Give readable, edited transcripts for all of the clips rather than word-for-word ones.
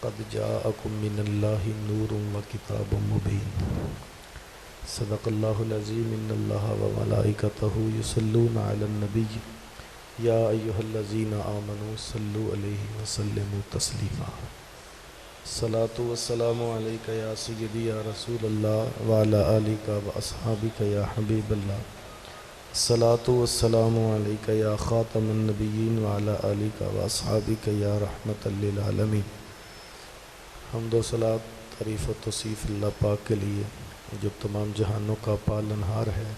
قد جاءکم من اللہ نور و کتاب مبین صدق اللہ العظیم ان اللہ و ملائکتہ یصلون علی النبی یا ایہا الذین آمنوا صلوا علیہ وسلموا تسلیما الصلاۃ والسلام علیک یا سیدی یا رسول اللہ وعلی آلک و اصحابک یا حبیب اللہ الصلاۃ والسلام علیک یا خاتم النبیین وعلی آلک و اصحابک یا رحمۃ للعالمین۔ حمد و صلات تعریف و توصیف اللہ پاک کے لیے جو تمام جہانوں کا پالنہار ہے۔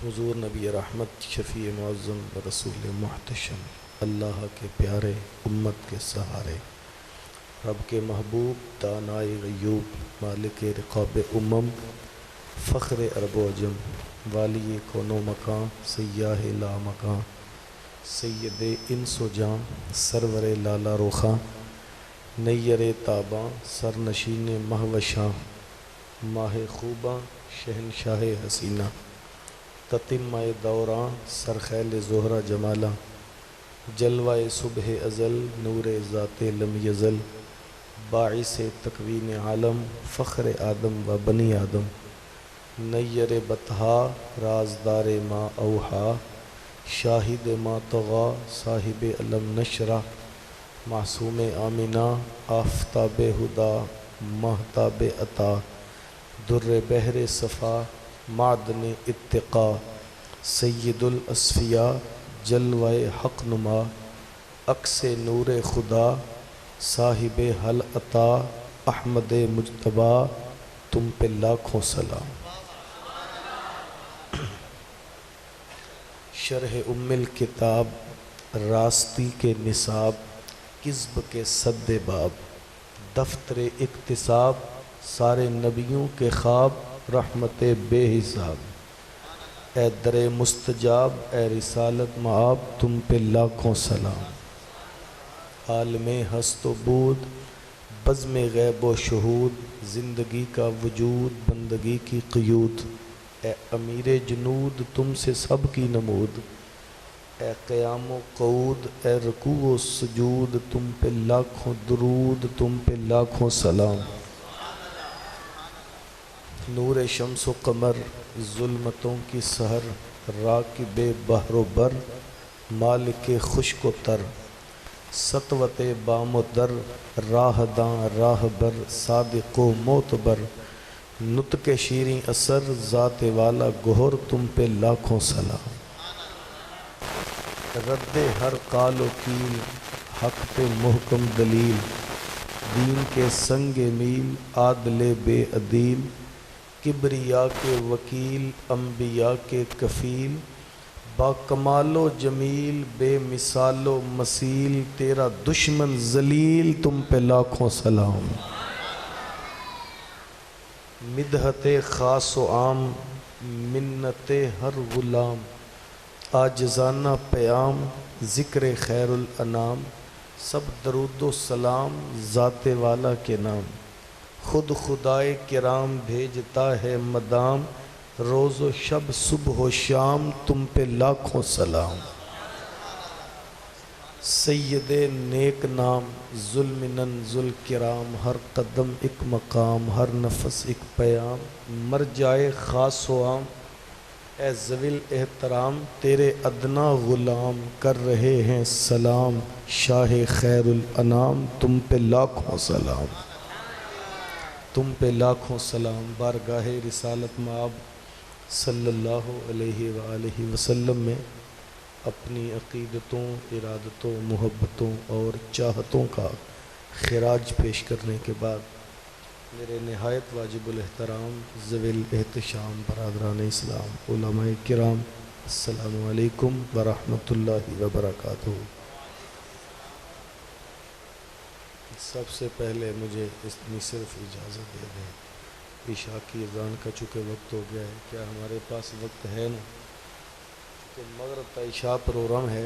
حضور نبی رحمت شفیع معظم رسول محتشم اللہ کے پیارے امت کے سہارے، رب کے محبوب دانائے غیوب مالک رقاب امم فخر عرب و عجم والی کون و مکان سیاہ لا مکان سید انس و جان سرور لالا روخاں نیر تاباں سرنشین مہوشاں ماہ خوباں شہنشاہ حسینہ تتمہ دوراں سرخیل زہرہ جمالاں جلوہ صبح ازل نور ذات لم یزل باعث تکوین عالم فخر آدم و بنی آدم نیر بطحا رازدار ما اوحا شاہد ما طغا صاحب علم نشرہ معصوم آمنہ آفتاب ہدا مہتاب عطا در بحر صفا معدن اتقا سید الاصفیاء جلوہ حق نما عکس نور خدا صاحب حل عطا احمد مجتبیٰ تم پہ لاکھوں سلام۔ شرح ام الکتاب راستی کے نصاب کذب کے سد باب دفتر اکتساب سارے نبیوں کے خواب رحمت بے حساب اے در مستجاب اے رسالت معاب تم پہ لاکھوں سلام۔ عالم ہست و بود بزم غیب و شہود زندگی کا وجود بندگی کی قیود اے امیر جنود تم سے سب کی نمود اے قیام و قعود اے رکوع و سجود تم پہ لاکھوں درود تم پہ لاکھوں سلام۔ نور شمس و قمر ظلمتوں کی سحر راکب بحر و بر مالک خشک و تر سطوت بام و در راہ داں راہ بر صادق و معتبر نطق شیریں اثر ذات والا گہر تم پہ لاکھوں سلام۔ رد ہر قال و قیل حق پہ محکم دلیل دین کے سنگ میل عادل بے عدیل کبریا کے وکیل انبیاء کے کفیل با کمال و جمیل بے مثال و مثیل تیرا دشمن ذلیل تم پہ لاکھوں سلام۔ مدحت خاص و عام منت ہر غلام عاجزانہ پیام ذکر خیر الانام سب درود و سلام ذات والا کے نام خود خدائے کرام بھیجتا ہے مدام روز و شب صبح و شام تم پہ لاکھوں سلام۔ سید نیک نام ذوالمنن ذوالکرام ہر قدم ایک مقام ہر نفس ایک پیام مرجائے خاص و عام اے ذوی الاحترام تیرے ادنا غلام کر رہے ہیں سلام شاہ خیر الانام تم پہ لاکھوں سلام۔ تم پہ لاکھوں سلام بارگاہ رسالت مآب صلی اللہ علیہ وآلہ وسلم میں اپنی عقیدتوں ارادتوں محبتوں اور چاہتوں کا خراج پیش کرنے کے بعد میرے نہایت واجب الاحترام ذوی الاحتشام برادران اسلام علماء کرام السلام علیکم ورحمۃ اللہ وبرکاتہ۔ سب سے پہلے مجھے اتنی صرف اجازت دے دیں، عشاء کی اذان کا چونکہ وقت ہو گیا ہے، کیا ہمارے پاس وقت ہے نا؟ چونکہ مغرب کا عشاء پروگرام ہے،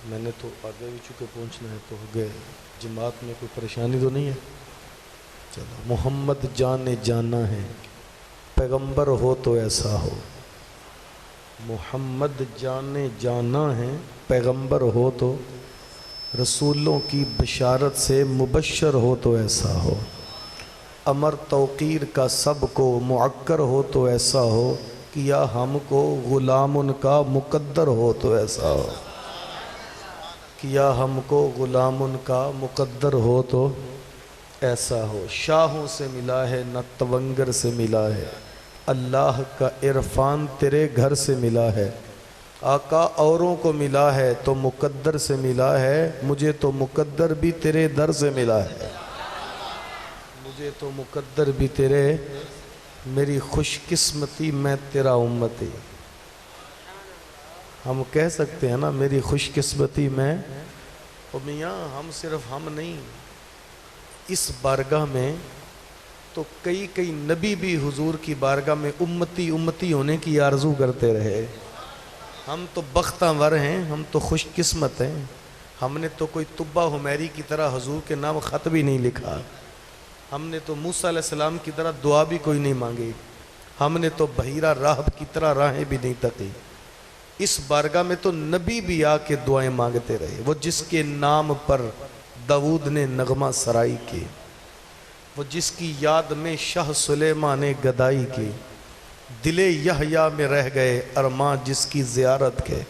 میں نے تو آگے بھی چونکہ پہنچنا ہے تو ہو گئے، جماعت میں کوئی پریشانی تو نہیں ہے؟ چلو، محمد جان جانا ہے پیغمبر ہو تو ایسا ہو، محمد جان جانا ہے پیغمبر ہو تو رسولوں کی بشارت سے مبشر ہو تو ایسا ہو، امر توقیر کا سب کو معکر ہو تو ایسا ہو، کیا ہم کو غلام ان کا مقدر ہو تو ایسا ہو، کیا ہم کو غلام ان کا مقدر ہو تو ایسا ہو۔ شاہوں سے ملا ہے نہ تونگر سے ملا ہے، اللہ کا عرفان تیرے گھر سے ملا ہے، آقا اوروں کو ملا ہے تو مقدر سے ملا ہے، مجھے تو مقدر بھی تیرے در سے ملا ہے، مجھے تو مقدر بھی تیرے، میری خوش قسمتی میں تیرا امتی۔ ہم کہہ سکتے ہیں نا میری خوش قسمتی میں، اور میاں ہم صرف ہم نہیں، اس بارگاہ میں تو کئی نبی بھی حضور کی بارگاہ میں امتی امتی ہونے کی آرزو کرتے رہے۔ ہم تو بختور ہیں، ہم تو خوش قسمت ہیں، ہم نے تو کوئی طبہ حمیری کی طرح حضور کے نام خط بھی نہیں لکھا، ہم نے تو موسیٰ علیہ السلام کی طرح دعا بھی کوئی نہیں مانگی، ہم نے تو بحیرہ راہب کی طرح راہیں بھی نہیں تکی۔ اس بارگاہ میں تو نبی بھی آ کے دعائیں مانگتے رہے، وہ جس کے نام پر داؤد نے نغمہ سرائی کی، وہ جس کی یاد میں شاہ سلیمان نے گدائی کی، دل یحییٰ میں رہ گئے ارماں جس کی زیارت کے،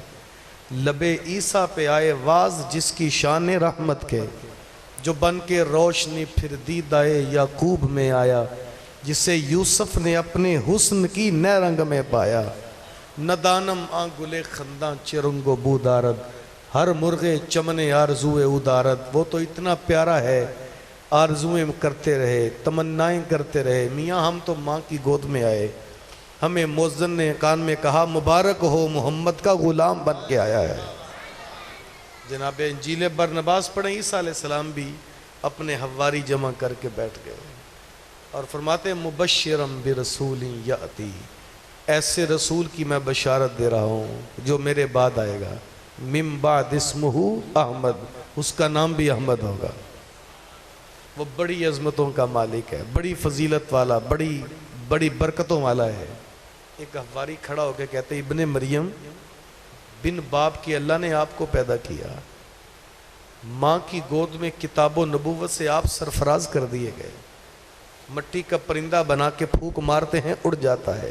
لب عیسیٰ پہ آئے واز جس کی شان رحمت کے، جو بن کے روشنی پھر دیدہ یعقوب میں آیا، جسے یوسف نے اپنے حسن کی نئے رنگ میں پایا، ندانم آن گلے خنداں چرنگ و بودارد، ہر مرغے چمنے آرزوئے ادارد۔ وہ تو اتنا پیارا ہے، آرزویں کرتے رہے، تمنائیں کرتے رہے۔ میاں ہم تو ماں کی گود میں آئے، ہمیں مؤذن نے کان میں کہا مبارک ہو محمد کا غلام بن کے آیا ہے۔ جناب انجیل برنباس پڑھیں، عیسیٰ علیہ السلام بھی اپنے حواری جمع کر کے بیٹھ گئے اور فرماتے ہیں مبشرم برسول یاتی، ایسے رسول کی میں بشارت دے رہا ہوں جو میرے بعد آئے گا، من بعد اسمہ احمد، اس کا نام بھی احمد ہوگا۔ وہ بڑی عظمتوں کا مالک ہے، بڑی فضیلت والا، بڑی برکتوں والا ہے۔ ایک حواری کھڑا ہو کے کہتے ابن مریم بن باپ کی اللہ نے آپ کو پیدا کیا، ماں کی گود میں کتاب و نبوت سے آپ سرفراز کر دیے گئے، مٹی کا پرندہ بنا کے پھونک مارتے ہیں اڑ جاتا ہے،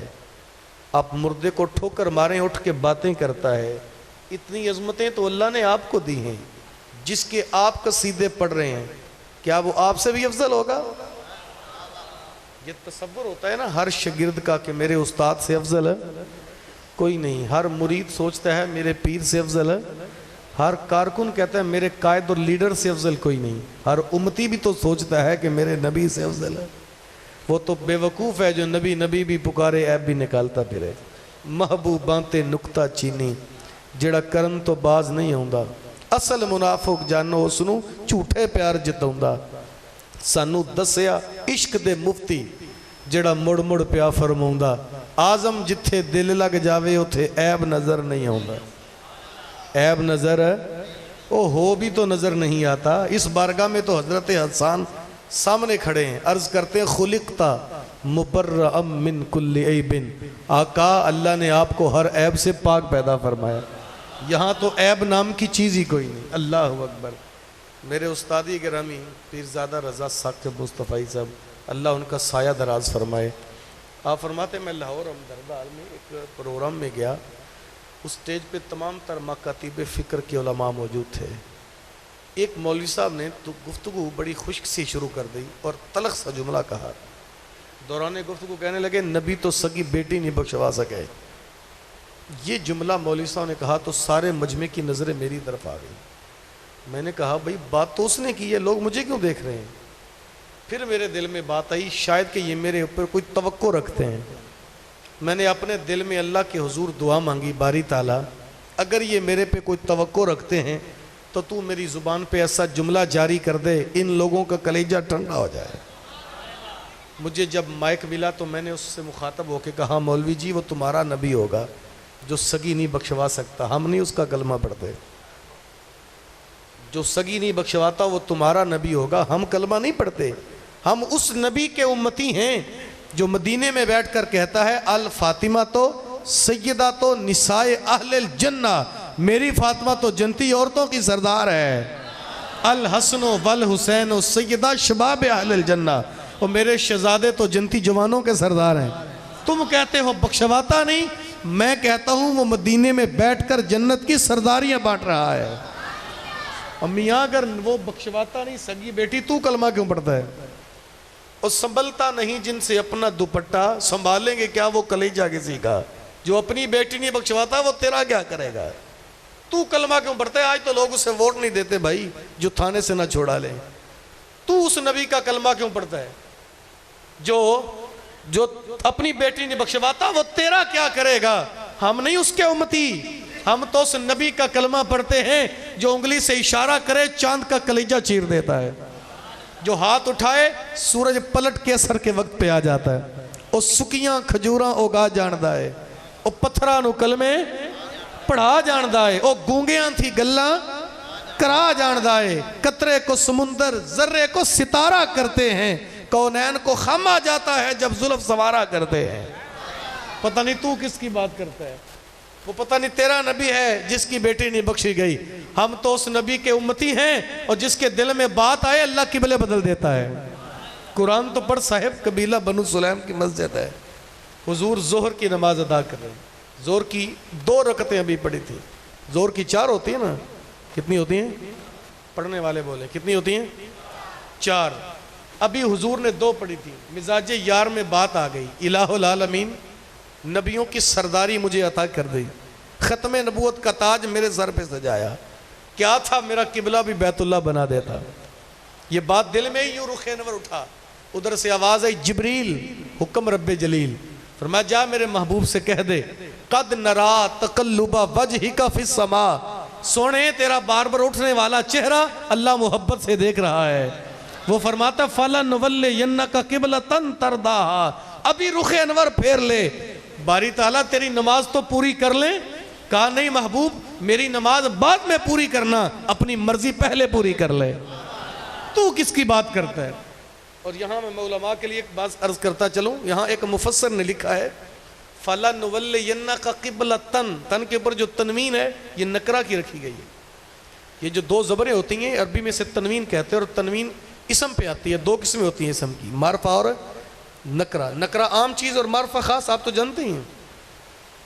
آپ مردے کو ٹھوکر ماریں اٹھ کے باتیں کرتا ہے۔ اتنی عظمتیں تو اللہ نے آپ کو دی ہیں، جس کے آپ قصیدے پڑھ رہے ہیں کیا وہ آپ سے بھی افضل ہوگا؟ یہ تصور ہوتا ہے نا ہر شاگرد کا کہ میرے استاد سے افضل ہے کوئی نہیں، ہر مرید سوچتا ہے میرے پیر سے افضل ہے، ہر کارکن کہتا ہے میرے قائد اور لیڈر سے افضل کوئی نہیں، ہر امتی بھی تو سوچتا ہے کہ میرے نبی سے افضل ہے۔ وہ تو بے وقوف ہے جو نبی بھی پکارے عیب بھی نکالتا پھرے۔ محبوباں تے نکتہ چینی جڑا کرن تو باز نہیں ہوندا، اصل منافق جانو سنو جھوٹے پیار جتاوندا، سانو دسیا عشق دے مفتی جڑا مڑ مڑ پیا فرماوندا، آزم جتھے دل لگ جاوے اتھے عیب نظر نہیں ہوندا۔ عیب نظر او ہو بھی تو نظر نہیں آتا۔ اس بارگاہ میں تو حضرت حسان سامنے کھڑے ہیں، عرض کرتے ہیں خلقتا مبرئا من کل عیب، آقا اللہ نے آپ کو ہر عیب سے پاک پیدا فرمایا، یہاں تو عیب نام کی چیز ہی کوئی نہیں۔ اللہ اکبر۔ میرے استادی گرامی پیرزادہ رضا ثاقب مصطفی صاحب اللہ ان کا سایہ دراز فرمائے، آپ فرماتے ہیں میں لاہور ہمدرد میں ایک پروگرام میں گیا، اس سٹیج پہ تمام تر مکاتب فکر کے علماء موجود تھے۔ ایک مولوی صاحب نے تو گفتگو بڑی خشک سی شروع کر دی اور تلخ سا جملہ کہا، دوران گفتگو کہنے لگے نبی تو سگی بیٹی نہیں بخشوا سکے۔ یہ جملہ مولوی صاحب نے کہا تو سارے مجمع کی نظریں میری طرف آ گئی۔ میں نے کہا بھائی بات تو اس نے کی ہے، لوگ مجھے کیوں دیکھ رہے ہیں؟ پھر میرے دل میں بات آئی شاید کہ یہ میرے اوپر کوئی توقع رکھتے ہیں۔ میں نے اپنے دل میں اللہ کے حضور دعا مانگی، باری تعالیٰ اگر یہ میرے پہ کوئی توقع رکھتے ہیں تو تو میری زبان پہ ایسا جملہ جاری کر دے ان لوگوں کا کلیجہ ٹھنڈا ہو جائے۔ مجھے جب مائک ملا تو میں نے اس سے مخاطب ہو کے کہا مولوی جی وہ تمہارا نبی ہوگا جو سگی نہیں بخشوا سکتا، ہم نہیں اس کا کلمہ پڑھتے، جو سگی نہیں بخشواتا وہ تمہارا نبی ہوگا، ہم کلمہ نہیں پڑھتے، ہم اس نبی کے امتی ہیں جو مدینے میں بیٹھ کر کہتا ہے الفاطمہ تو سیدہ تو نساء اہل الجنہ، میری فاطمہ تو جنتی عورتوں کی سردار ہے۔ الحسن والحسین سیدہ شباب اہل الجنہ، اور میرے شہزادے تو جنتی جوانوں کے سردار ہیں۔ تم کہتے ہو بخشواتا نہیں، میں کہتا ہوں وہ مدینے میں بیٹھ کر جنت کی سرداریاں بانٹ رہا ہے۔ اور میاں اگر وہ بخشواتا نہیں سگی بیٹی، تو کلمہ کیوں پڑھتا ہے؟ اور سنبھلتا نہیں جن سے اپنا دوپٹہ، سنبھالیں گے کیا وہ کلیجہ کسی کا؟ جو اپنی بیٹی نہیں بخشواتا وہ تیرا کیا کرے گا؟ تو کلمہ کیوں پڑھتا ہے؟ آج تو لوگ اسے ووٹ نہیں دیتے بھائی جو تھانے سے نہ چھوڑا لیں۔ تو اس نبی کا کلمہ کیوں پڑھتا ہے؟ جو اپنی بیٹی نہیں بخشواتا وہ تیرا کیا کرے گا؟ ہم نہیں اس کے امتی، ہم تو اس نبی کا کلمہ پڑھتے ہیں جو انگلی سے اشارہ کرے چاند کا کلیجہ چیر دیتا ہے، جو ہاتھ اٹھائے سورج پلٹ کے اثر کے وقت پہ آ جاتا ہے، اور سکیاں کھجوراں اگا جاندا ہے، اور پتھراں نو کلمے پڑھا جاندا ہے، اور گونگیاں تھی گلاں کرا جاندا ہے، قطرے کو سمندر ذرے کو ستارہ کرتے ہیں، کونین کو خم آ جاتا ہے جب زلف سوارا کرتے ہیں۔ پتہ نہیں تو کس کی بات کرتا ہے؟ وہ پتہ نہیں تیرا نبی ہے جس کی بیٹی نہیں بخشی گئی۔ ہم تو اس نبی کے امتی ہیں، اور جس کے دل میں بات آئے اللہ قبلے بدل دیتا ہے۔ قرآن تو پڑھ صاحب، قبیلہ بنو سلیم کی مسجد ہے، حضور ظہر کی نماز ادا کر رہے ہیں، ظہر کی 2 رکعتیں ابھی پڑھی تھی، ظہر کی 4 ہوتی ہیں نا، کتنی ہوتی ہیں؟ پڑھنے والے بولے کتنی ہوتی ہیں؟ 4۔ ابھی حضور نے 2 پڑھی تھی، مزاج یار میں بات آ گئی، الہ العالمین نبیوں کی سرداری مجھے عطا کر دی، ختم نبوت کا تاج میرے سر پہ سجایا، کیا تھا میرا قبلہ بھی بیت اللہ بنا دیتا۔ یہ بات دل میں ہی یوں رخ انور اٹھا، ادھر سے آواز آئی جبریل حکم رب جلیل، فرمایا جا میرے محبوب سے کہہ دے قد نرا تقلب وجہک فی السماء، سونے تیرا بار بار اٹھنے والا چہرہ اللہ محبت سے دیکھ رہا ہے۔ وہ فرماتا فَلَنُوَلِّيَنَّكَ قِبْلَةً تَرْضَاهَا، ابھی رخ انور پھیر لے، باری تعالیٰ تیری نماز تو پوری کر لیں۔ کہا نہیں محبوب، میری نماز بعد میں پوری کرنا، اپنی مرضی پہلے پوری کر لے۔ تو کس کی بات کرتا ہے؟ اور یہاں میں علماء کے لیے ایک بات عرض کرتا چلوں، یہاں ایک مفسر نے لکھا ہے فَلَنُوَلِّيَنَّكَ قِبْلَةً، تن کے اوپر جو تنوین ہے یہ نکرہ کی رکھی گئی ہے۔ یہ جو 2 زبریں ہوتی ہیں عربی میں سے تنوین کہتے ہیں، اور تنوین اسم پہ آتی ہے۔ 2 قسمیں ہوتی ہیں اسم کی، معرفہ اور نکرہ۔ نکرہ عام چیز اور معرفہ خاص، آپ تو جانتے ہیں۔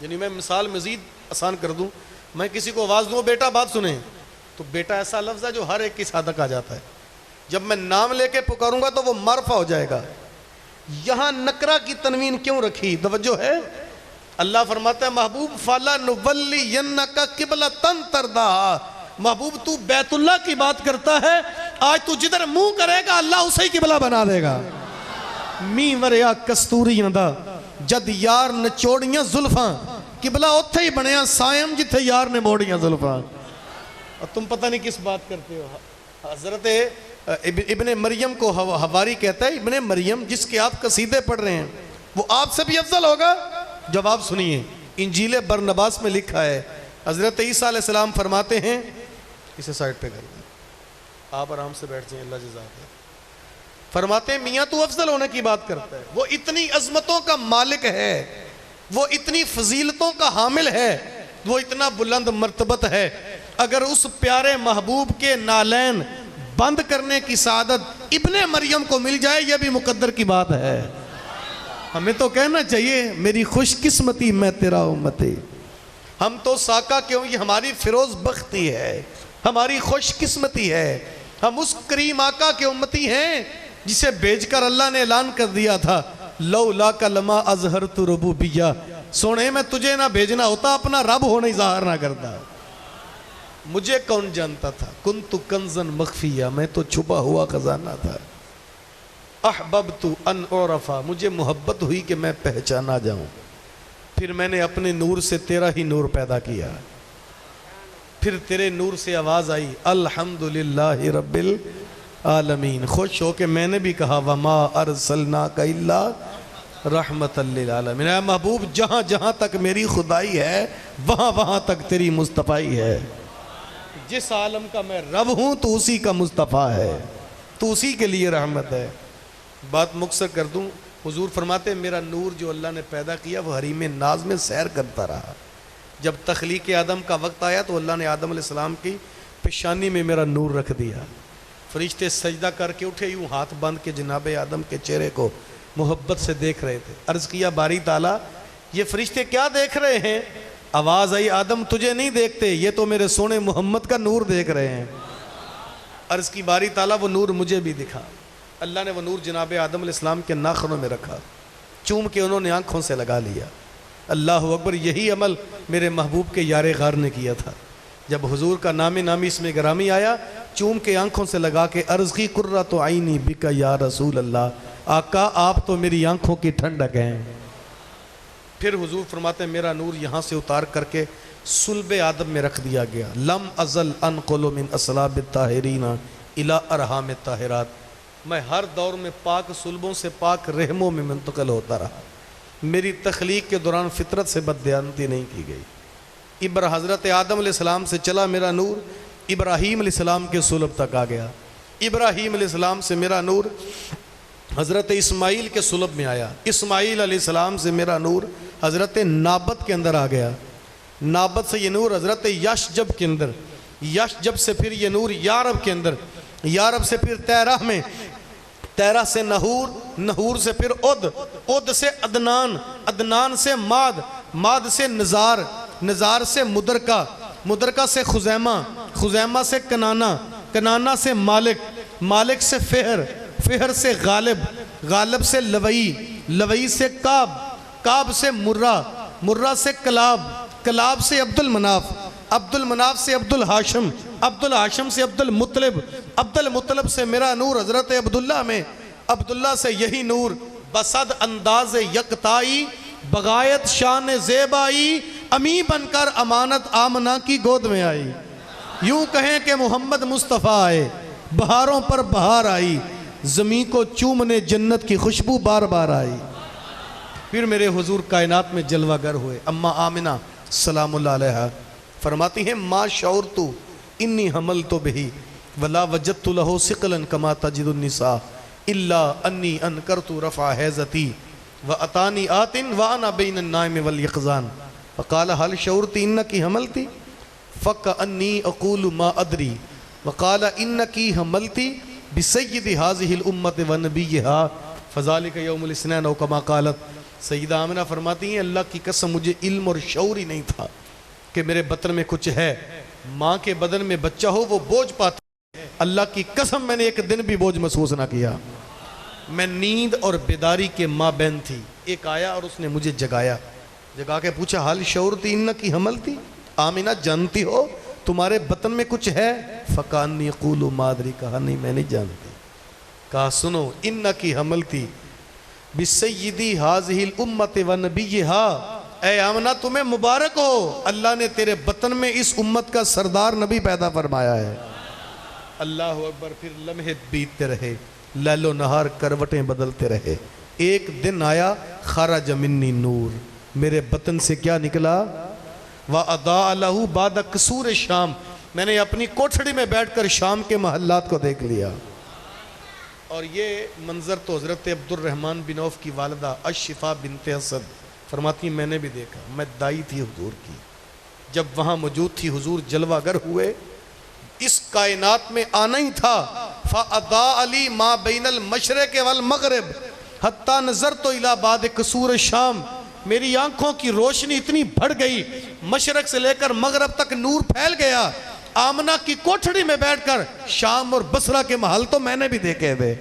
یعنی میں مثال مزید آسان کر دوں، میں کسی کو آواز دوں بیٹا بات سنیں، تو بیٹا ایسا لفظ ہے جو ہر ایک کی صادق آ جاتا ہے۔ جب میں نام لے کے پکاروں گا تو وہ معرفہ ہو جائے گا۔ یہاں نکرہ کی تنوین کیوں رکھی؟ توجہ ہے؟ اللہ فرماتا ہے محبوب فَلَنُوَلِّيَنَّكَ قِبْلَةً تَرْضَاهَا، محبوب تو بیت اللہ کی بات کرتا ہے، آج تو جدھر منہ کرے گا اللہ اسے ہی قبلہ بنا دے گا۔ می وریا کستوریاں دا جد یار نچوڑیاں زلفاں، قبلہ اتھے ہی بنیاں سائم جتھے یار نے موڑیاں زلفاں۔ اور تم پتہ نہیں کس بات کرتے ہو۔ حضرت ابن مریم کو حواری کہتا ہے، ابن مریم جس کے آپ قصیدے پڑھ رہے ہیں وہ آپ سے بھی افضل ہوگا؟ جواب سنیے، انجیل برنباس میں لکھا ہے، حضرت عیسیٰ علیہ السلام فرماتے ہیں، اسے سائٹ پہ کر دیں، آپ آرام سے بیٹھ جائیں، اللہ جزاک ہے۔ فرماتے ہیں میاں تو افضل ہونے کی بات کرتا ہے، وہ اتنی عظمتوں کا مالک ہے، وہ اتنی فضیلتوں کا حامل ہے، وہ اتنا بلند مرتبت ہے، اگر اس پیارے محبوب کے نالین بند کرنے کی سعادت ابن مریم کو مل جائے یہ بھی مقدر کی بات ہے۔ ہمیں تو کہنا چاہیے میری خوش قسمتی میں تیرا امتی، ہم تو ساکا کیوں، یہ ہماری فیروز بختی ہے، ہماری خوش قسمتی ہے، ہم اس کریم آقا کے امتی ہیں جسے بھیج کر اللہ نے اعلان کر دیا تھا لولاک لما اظہرت ربوبیہ، سونے میں تجھے نہ بھیجنا ہوتا اپنا رب ہونے ظاہر نہ کرتا۔ مجھے کون جانتا تھا، کنت کنزن مخفیہ، میں تو چھپا ہوا خزانہ تھا، احببت ان اعرفا، مجھے محبت ہوئی کہ میں پہچانا جاؤں، پھر میں نے اپنے نور سے تیرا ہی نور پیدا کیا، پھر تیرے نور سے آواز آئی الحمدللہ رب العالمین، خوش ہو کہ میں نے بھی کہا وما ارسلناک الا رحمت للعالمین، اے محبوب جہاں جہاں تک میری خدائی ہے وہاں وہاں تک تیری مصطفیٰ ہے، جس عالم کا میں رب ہوں تو اسی کا مصطفیٰ ہے، تو اسی کے لیے رحمت ہے۔ بات مختصر کر دوں، حضور فرماتے ہیں میرا نور جو اللہ نے پیدا کیا وہ حریم ناز میں سیر کرتا رہا، جب تخلیق آدم کا وقت آیا تو اللہ نے آدم علیہ السلام کی پیشانی میں میرا نور رکھ دیا، فرشتے سجدہ کر کے اٹھے، یوں ہاتھ باندھ کے جناب آدم کے چہرے کو محبت سے دیکھ رہے تھے۔ عرض کیا باری تعالیٰ یہ فرشتے کیا دیکھ رہے ہیں؟ آواز آئی آدم تجھے نہیں دیکھتے، یہ تو میرے سونے محمد کا نور دیکھ رہے ہیں۔ عرض کی باری تعالیٰ وہ نور مجھے بھی دکھا۔ اللہ نے وہ نور جناب آدم علیہ السلام کے ناخنوں میں رکھا، چوم کے انہوں نے آنکھوں سے لگا لیا۔ اللہ اکبر، یہی عمل میرے محبوب کے یار غار نے کیا تھا۔ جب حضور کا نامی اس میں گرامی آیا، چوم کے آنکھوں سے لگا کے عرض کی قرۃ عینی بک یا رسول اللہ، آقا آپ تو میری آنکھوں کی ٹھنڈک ہیں۔ پھر حضور فرماتے ہیں میرا نور یہاں سے اتار کر کے صلب آدم میں رکھ دیا گیا۔ لم ازل انقل من اصلاب الطاہرین الی ارحام الطاہرات، میں ہر دور میں پاک صلبوں سے پاک رحموں میں منتقل ہوتا رہا۔ میری تخلیق کے دوران فطرت سے بددیانتی نہیں کی گئی۔ حضرت آدم علیہ السلام سے چلا میرا نور ابراہیم علیہ السلام کے صلب تک آ گیا، ابراہیم علیہ السلام سے میرا نور حضرت اسماعیل کے صلب میں آیا، اسماعیل علیہ السلام سے میرا نور حضرت نابت کے اندر آ گیا، نابت سے یہ نور حضرت یشجب کے اندر، یشجب سے پھر یہ نور یارب کے اندر، یارب سے پھر تیرہ میں، تیرہ سے نحور، نحور سے پھر عد، عد سے عدنان، عدنان سے ماد، ماد سے نزار، نزار سے مدرکہ، مدرکہ سے خزیمہ، خزیمہ سے کنانہ، کنانہ سے مالک، مالک سے فہر، فہر سے غالب، غالب سے لوئی، لوئی سے کعب، کعب سے مرہ، مرہ سے کلاب، کلاب سے عبد المناف، عبد المناف سے عبد الحاشم، عبد الحاشم سے عبد المطلب، عبد المطلب سے میرا نور حضرت عبداللہ میں، عبداللہ سے یہی نور بسد انداز یکتائی، بغایت شان زیبائی، امی بن کر امانت آمنہ کی گود میں آئی۔ یوں کہیں کہ محمد مصطفیٰ آئے، بہاروں پر بہار آئی، زمین کو چومنے جنت کی خوشبو بار بار آئی۔ پھر میرے حضور کائنات میں جلوہ گر ہوئے۔ اما آمنہ سلام اللہ علیہ فرماتی ہیں ما شعورتو انی حملتو بہی ولا وجدت لہو ثقلا کما تجد النساء الا انی انکرت رفع حیزتی واتانی آتن وانا بین النائم والیقظان فقال هل شعورت انکی حملتی فکأنی اقول ما ادری وقال انکی حملتی بسید هذه الامت ونبیها فذالک یوم الاثنین او کما قالت۔ سیدہ آمنہ فرماتی ہیں اللہ کی قسم مجھے علم اور شعور ہی نہیں تھا کہ میرے بطن میں کچھ ہے۔ ماں کے بدن میں بچہ ہو وہ بوجھ پاتا ہے، اللہ کی قسم میں نے ایک دن بھی بوجھ محسوس نہ کیا۔ میں نیند اور بیداری کے مابین تھی، ایک آیا اور اس نے مجھے جگایا، جگا کے پوچھا حال شعور تھی ان کی حمل تھی، آمینہ جانتی ہو تمہارے بطن میں کچھ ہے؟ فکانی قولو مادری، کہا نہیں میں نہیں جانتی۔ کہا سنو ان کی حمل تھی بسیدی حاضح الامت و نبیہا، اے آمنہ تمہیں مبارک ہو، اللہ نے تیرے بطن میں اس امت کا سردار نبی پیدا فرمایا ہے۔ اللہ اکبر۔ پھر لمحے بیتتے رہے، لیل و نہار کروٹیں بدلتے رہے۔ ایک دن آیا خرج منی نور، میرے بطن سے کیا نکلا؟ وَأَضَاءَ لَهُ بَعْدَ قُصُورِ شام، میں نے اپنی کوٹھڑی میں بیٹھ کر شام کے محلات کو دیکھ لیا۔ اور یہ منظر تو حضرت عبد الرحمن بن عوف کی والدہ الشفا بنت اسد فرماتی میں نے بھی دیکھا، میں دائی تھی حضور کی، جب وہاں موجود تھی حضور جلوہ گر ہوئے، اس کائنات میں آنا ہی تھا۔ فَأَضَاءَ لِي مَا بَيْنَ الْمَشْرِقِ وَالْمَغْرِبِ حَتَّى نَظَرْتُ إِلَى بَعْدِ قُصُورِ شام، میری آنکھوں کی روشنی اتنی بڑھ گئی، مشرق سے لے کر مغرب تک نور پھیل گیا۔ آمنہ کی کوٹھڑی میں بیٹھ کر شام اور بصرہ کے محل تو میں نے بھی دیکھے تھے۔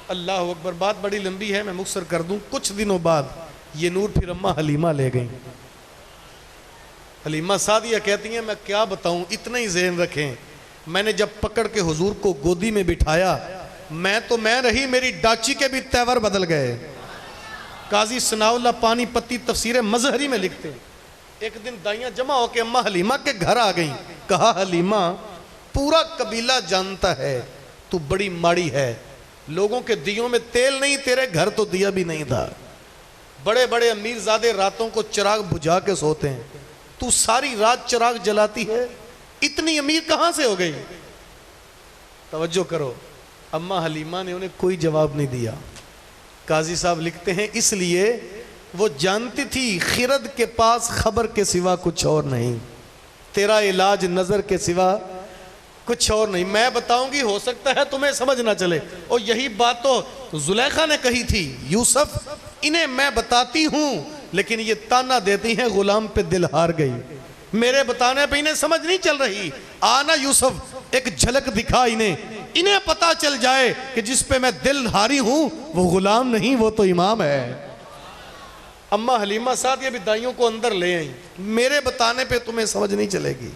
اللہ اکبر۔ بات بڑی لمبی ہے، میں مختصر کر دوں۔ کچھ دنوں بعد یہ نور پھر اماں حلیمہ لے گئیں۔ حلیمہ سعدیہ کہتی ہیں میں کیا بتاؤں، اتنا ہی ذہن رکھیں، میں نے جب پکڑ کے حضور کو گودی میں بٹھایا، میں تو میں رہی، میری ڈاچی کے بھی تیور بدل گئے۔ قاضی ثناء اللہ پانی پتی تفسیر مظہری میں لکھتے ہیں، ایک دن دائیاں جمع ہو کے اماں حلیمہ کے گھر آ گئیں۔ کہا حلیمہ پورا قبیلہ جانتا ہے تو بڑی ماڑی ہے، لوگوں کے دیوں میں تیل نہیں، تیرے گھر تو دیا بھی نہیں تھا، بڑے بڑے امیر زادے راتوں کو چراغ بجھا کے سوتے ہیں، تو ساری رات چراغ جلاتی ہے، اتنی امیر کہاں سے ہو گئی؟ توجہ کرو، اماں حلیمہ نے انہیں کوئی جواب نہیں دیا۔ قاضی صاحب لکھتے ہیں اس لیے وہ جانتی تھی خرد کے پاس خبر کے سوا کچھ اور نہیں، تیرا علاج نظر کے سوا کچھ اور نہیں. میں بتاؤں گی ہو سکتا ہے تمہیں سمجھ نہ چلے. اور یہی بات تو زلیخا نے کہی تھی, یوسف انہیں میں بتاتی ہوں لیکن یہ تانا دیتی ہیں غلام پہ دل ہار گئی. میرے بتانے پہ انہیں سمجھ نہیں چل رہی. آنا یوسف ایک جھلک دکھا انہیں پتا چل جائے کہ جس پہ میں دل ہاری ہوں وہ غلام نہیں, وہ تو امام ہے. اماں حلیمہ سعد یہ بھی دائیوں کو اندر لے آئیں. میرے بتانے پہ تمہیں سمجھ نہیں چلے گی.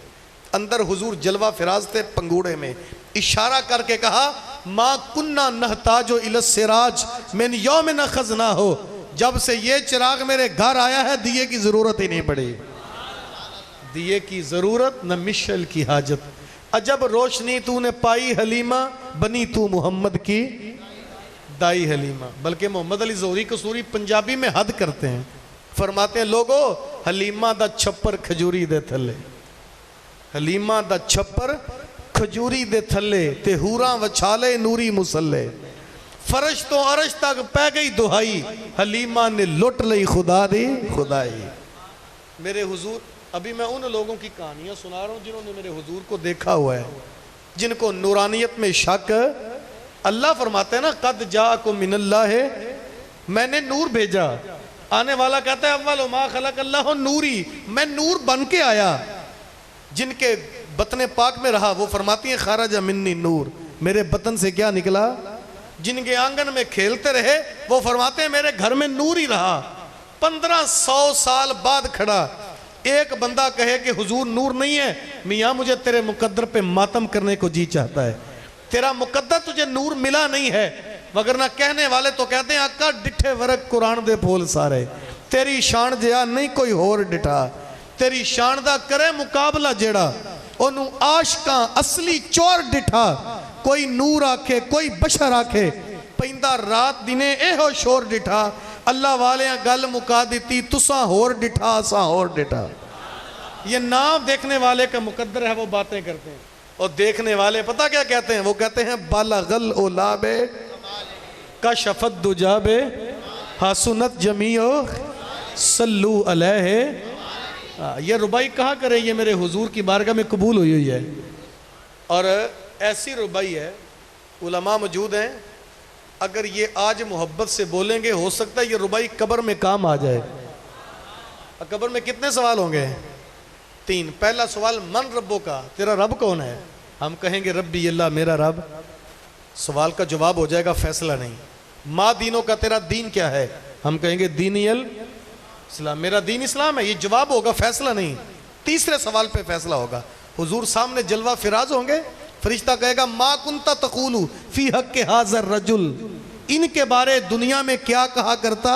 اندر حضور جلوہ فراز تھے پنگوڑے میں, اشارہ کر کے کہا ما کننا نحتاج الی السراج من یوم نخذنا ہو, جب سے یہ چراغ میرے گھر آیا ہے دیے کی ضرورت ہی نہیں پڑی. دیے کی ضرورت نہ مشعل کی حاجت. عجب روشنی تو نے پائی حلیمہ, بنی تو محمد کی دائی حلیمہ. بلکہ محمد علی زہری قصوری پنجابی میں حد کرتے ہیں, فرماتے ہیں لوگو حلیمہ دا چھپر کھجوری دے تھلے, حلیمہ دا چھپر کھجوری دے تھلے, تے حوراں وچھالے نوری مسلے, فرش تو عرش تک پہ گئی دہائی, حلیمہ نے لٹ لئی خدا دی خدائی. میرے حضور, ابھی میں ان لوگوں کی کہانیاں سنا رہا ہوں جنہوں نے میرے حضور کو دیکھا ہوا ہے, جن کو نورانیت میں شک. اللہ فرماتے ہیں نا قد جاءکم من اللہ, میں نے نور بھیجا. آنے والا کہتا ہے اول ما خلق اللہ نوری, میں نور بن کے آیا. جن کے بطن پاک میں رہا وہ فرماتی ہیں خارج منی نور, میرے بطن سے کیا نکلا. جن کے آنگن میں کھیلتے رہے وہ فرماتے ہیں میرے گھر میں نور ہی رہا. 1500 سال بعد کھڑا ایک بندہ کہے کہ حضور نور نہیں ہے, میاں مجھے تیرے مقدر پہ ماتم کرنے کو جی چاہتا ہے, تیرا مقدر تجھے نور ملا نہیں ہے. وگرنہ کہنے والے تو کہتے ہیں آقا ڈٹھے ورق قرآن دے پھول سارے, تیری شان جیا نہیں کوئی ہور ڈٹھا, تیری شان دا کرے مقابلہ جیڑا, انہوں عاشقاں اصلی چور ڈٹھا. کوئی نور آکھے کوئی بشر آکھے, پہندہ رات دینے اے ہو شور ڈٹھا. اللہ والیاں گل مکا دیتی تساں ہور ڈٹھا اساں ہور ڈٹھا. یہ نام دیکھنے والے کا مقدر ہے, وہ باتیں کرتے ہیں. اور دیکھنے والے پتہ کیا کہتے ہیں, وہ کہتے ہیں بالغ الاولاب کشفت دجاب حسنت جمیع صلو علیہ. یہ ربائی کہاں کرے, یہ میرے حضور کی بارگاہ میں قبول ہوئی ہے. اور ایسی ربائی ہے, علماء موجود ہیں, اگر یہ آج محبت سے بولیں گے ہو سکتا ہے یہ ربائی قبر میں کام آ جائے. قبر میں کتنے سوال ہوں گے؟ 3. پہلا سوال من ربوں کا, تیرا رب کون ہے؟ ہم کہیں گے ربی اللہ, میرا رب. سوال کا جواب ہو جائے گا فیصلہ نہیں. ما دینوں کا, تیرا دین کیا ہے؟ ہم کہیں گے دینی الاسلام, میرا دین اسلام ہے. یہ جواب ہوگا فیصلہ نہیں. تیسرے سوال پہ فیصلہ ہوگا. حضور سامنے جلوہ فراز ہوں گے, فرشتہ کہے گا ما کنت تقول فی حق ھذا الرجل, ان کے بارے دنیا میں کیا کہا کرتا.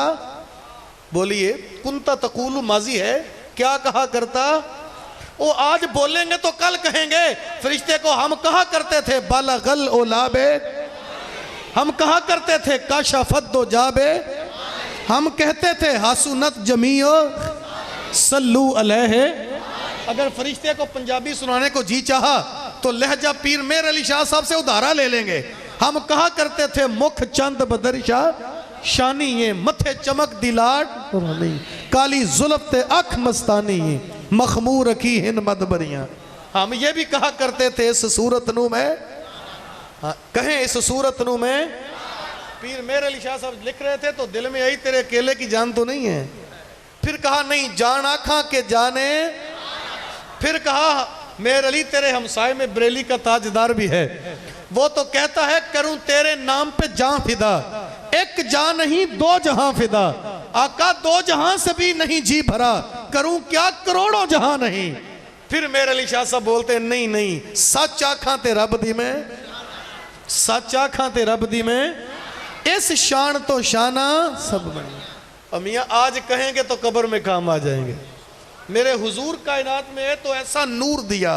بولیے کنت تقول ماضی ہے, کیا کہا کرتا. وہ آج بولیں گے تو کل کہیں گے فرشتے کو ہم کہا کرتے تھے بالغ الاولاب, ہم کہا کرتے تھے کشفت دجاب, ہم کہتے تھے حسنت جمیع صلو علیہ. اگر فرشتے کو پنجابی سنانے کو جی چاہا تو لہجہ پیر میر علی شاہ صاحب سے ادھارا لے لیں گے. ہم کہا کرتے تھے مکھ چند بدرشا شانی یہ, متھے چمک دلاٹ کالی زلف تے اکھ مستانی یہ, مخمور رکھی ہن مدبریاں. ہم یہ بھی کہا کرتے تھے اس صورت نو میں, کہیں اس صورت نو میں. پیر میر علی شاہ صاحب لکھ رہے تھے تو دل میں آئی تیرے اکیلے کی جان تو نہیں ہے. پھر کہا نہیں جان آنکھاں کے جانے. پھر کہا میر علی تیرے ہمسائے میں بریلی کا تاجدار بھی ہے, وہ تو کہتا ہے کروں تیرے نام پہ جان فدا, ایک جان نہیں 2 جہاں فدا. آقا 2 جہاں سے بھی نہیں جی بھرا, کروں کیا کروڑوں جہاں نہیں. پھر میر علی شاہ صاحب بولتے ہیں نہیں نہیں, سچ آکھاں تے رب دی میں, سچ آکھاں تے رب دی میں, اس شان تو شانہ سب بنی. میاں آج کہیں گے تو قبر میں کام آ جائیں گے. میرے حضور کائنات میں ہے تو ایسا نور دیا,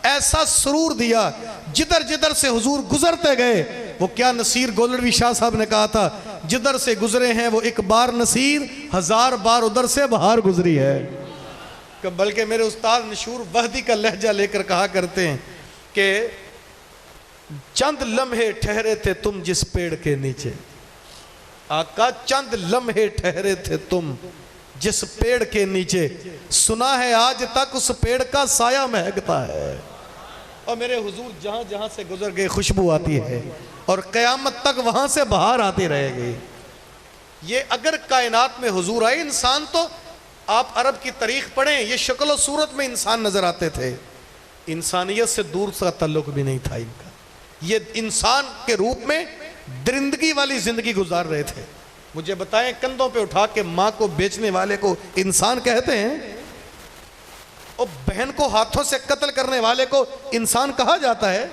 ایسا سرور دیا, جدھر جدھر سے حضور گزرتے گئے. وہ کیا نصیر گولڑوی شاہ صاحب نے کہا تھا, جدھر سے گزرے ہیں وہ ایک بار نصیر, 1000 بار ادھر سے بہار گزری ہے. بلکہ میرے استاد نشور وحدی کا لہجہ لے کر کہا کرتے ہیں کہ چند لمحے ٹھہرے تھے تم جس پیڑ کے نیچے. آقا چند لمحے ٹھہرے تھے تم جس پیڑ کے نیچے, سنا ہے آج تک اس پیڑ کا سایہ مہکتا ہے. اور میرے حضور جہاں جہاں سے گزر گئے خوشبو آتی ہے اور قیامت تک وہاں سے بہار آتی رہے گی۔ یہ اگر کائنات میں حضور آئے، انسان تو آپ عرب کی تاریخ پڑھیں، یہ شکل و صورت میں انسان نظر آتے تھے، انسانیت سے دور کا تعلق بھی نہیں تھا ان کا، یہ انسان کے روپ میں درندگی والی زندگی گزار رہے تھے۔ مجھے بتائیں، کندھوں پہ اٹھا کے ماں کو بیچنے والے کو انسان کہتے ہیں؟ اور بہن کو ہاتھوں سے قتل کرنے والے کو انسان کہا جاتا ہے؟